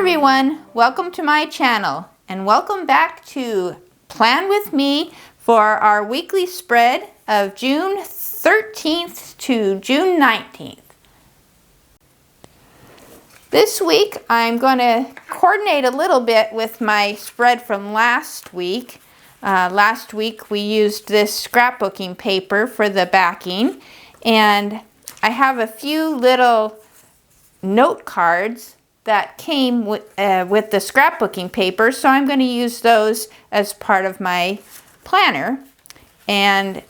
everyone, welcome to my channel and welcome back to Plan with me for our weekly spread of June 13th to June 19th. This week I'm going to coordinate a little bit with my spread from last week. Last week we used this scrapbooking paper for the backing, and I have a few little note cards that came with the scrapbooking paper, so I'm going to use those as part of my planner, and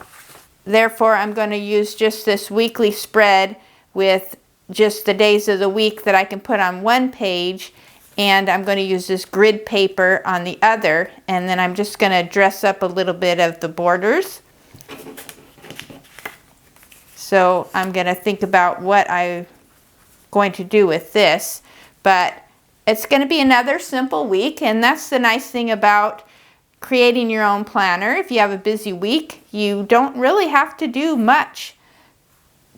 therefore I'm going to use just this weekly spread with just the days of the week that I can put on one page, and I'm going to use this grid paper on the other, and then I'm just going to dress up a little bit of the borders. So I'm going to think about what I'm going to do with this. But it's going to be another simple week, and that's the nice thing about creating your own planner. If you have a busy week, you don't really have to do much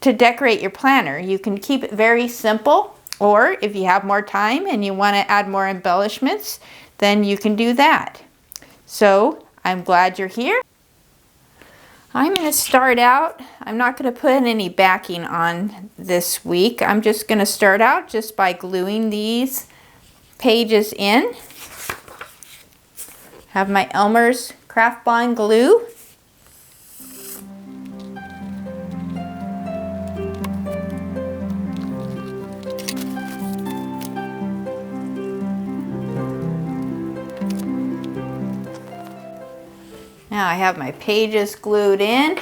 to decorate your planner. You can keep it very simple, or if you have more time and you want to add more embellishments, then you can do that. So I'm glad you're here. I'm going to start out, I'm not going to put any backing on this week. I'm just going to start out just by gluing these pages in. Have my Elmer's Craft Bond glue. Now I have my pages glued in.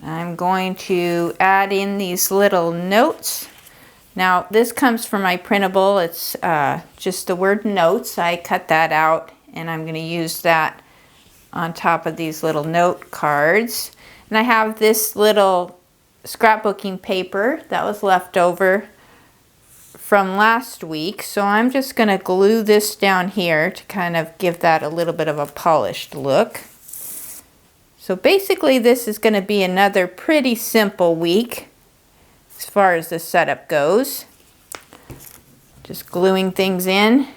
I'm going to add in these little notes. Now this comes from my printable. It's just the word notes. I cut that out, and I'm going to use that on top of these little note cards. And I have this little scrapbooking paper that was left over from last week, so I'm just going to glue this down here to kind of give that a little bit of a polished look. So basically this is going to be another pretty simple week as far as the setup goes. Just gluing things in,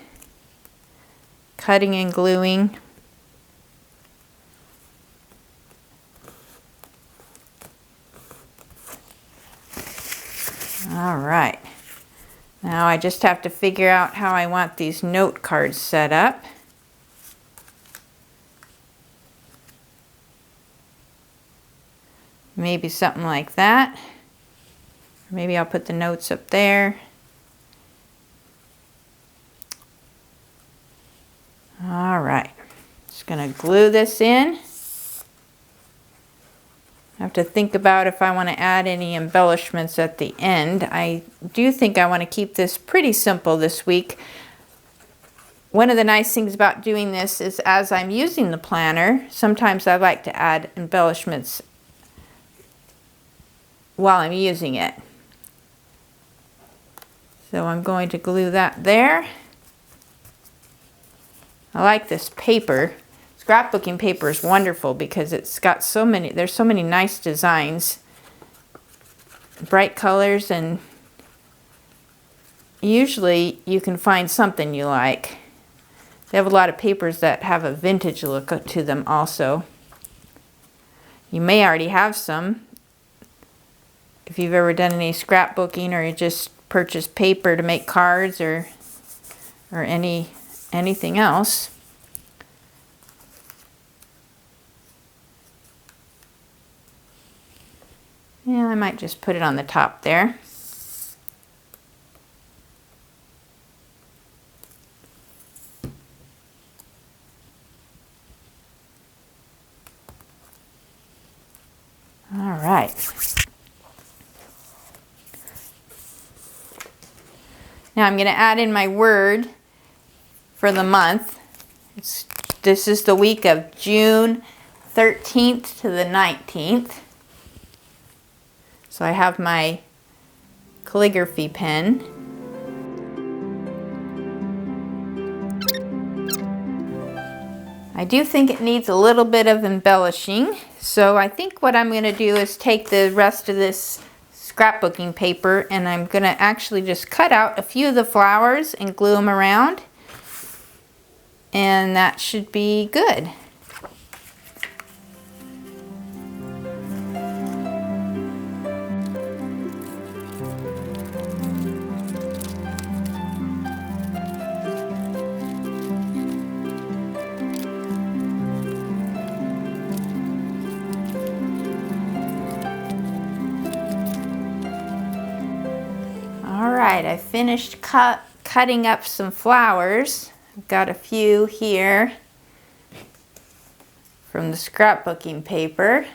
cutting and gluing. All right. Now I just have to figure out how I want these note cards set up. Maybe something like that. Maybe I'll put the notes up there. All right. Just going to glue this in. I have to think about if I want to add any embellishments at the end. I do think I want to keep this pretty simple this week. One of the nice things about doing this is as I'm using the planner, sometimes I like to add embellishments while I'm using it. So I'm going to glue that there. I like this paper. Scrapbooking paper is wonderful because it's got so many, there's so many nice designs, bright colors, and usually you can find something you like. They have a lot of papers that have a vintage look to them also. You may already have some if you've ever done any scrapbooking, or you just purchased paper to make cards or anything else. Yeah, I might just put it on the top there. All right. Now I'm going to add in my word for the month. This is the week of June 13th to the 19th. So I have my calligraphy pen. I do think it needs a little bit of embellishing, so I think what I'm going to do is take the rest of this scrapbooking paper, and I'm going to actually just cut out a few of the flowers and glue them around, and that should be good. Alright, I finished cutting up some flowers. I've got a few here from the scrapbooking paper.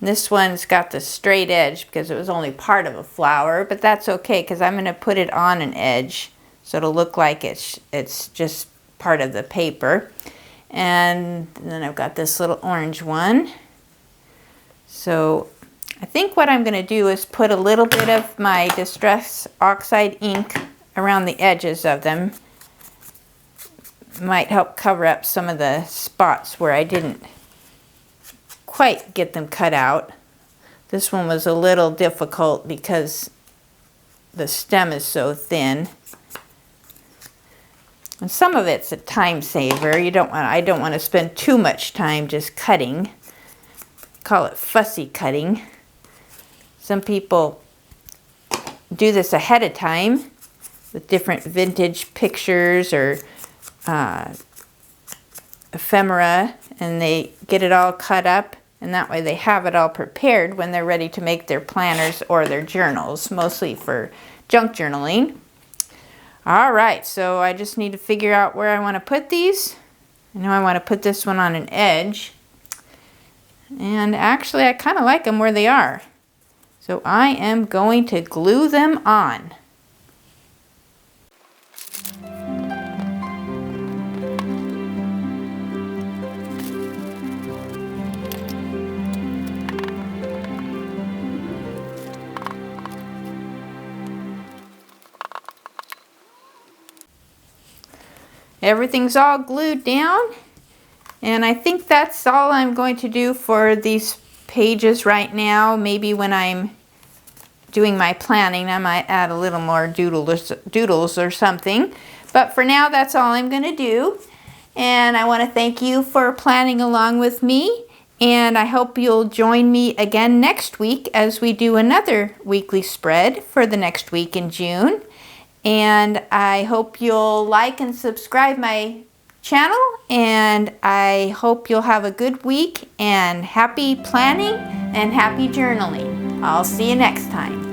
This one's got the straight edge because it was only part of a flower, but that's okay because I'm going to put it on an edge so it'll look like it's just part of the paper. And then I've got this little orange one. So I think what I'm going to do is put a little bit of my Distress Oxide ink around the edges of them. Might help cover up some of the spots where I didn't quite get them cut out. This one was a little difficult because the stem is so thin. And some of it's a time saver. I don't want to spend too much time just cutting. Call it fussy cutting. Some people do this ahead of time with different vintage pictures or ephemera, and they get it all cut up, and that way they have it all prepared when they're ready to make their planners or their journals, mostly for junk journaling. Alright, so I just need to figure out where I want to put these. I know I want to put this one on an edge, and actually I kind of like them where they are. So I am going to glue them on. Everything's all glued down, and I think that's all I'm going to do for these pages right now. Maybe when I'm doing my planning I might add a little more doodles or something, but for now that's all I'm going to do. And I want to thank you for planning along with me, and I hope you'll join me again next week as we do another weekly spread for the next week in June. And I hope you'll like and subscribe my channel, and I hope you'll have a good week and happy planning and happy journaling. I'll see you next time.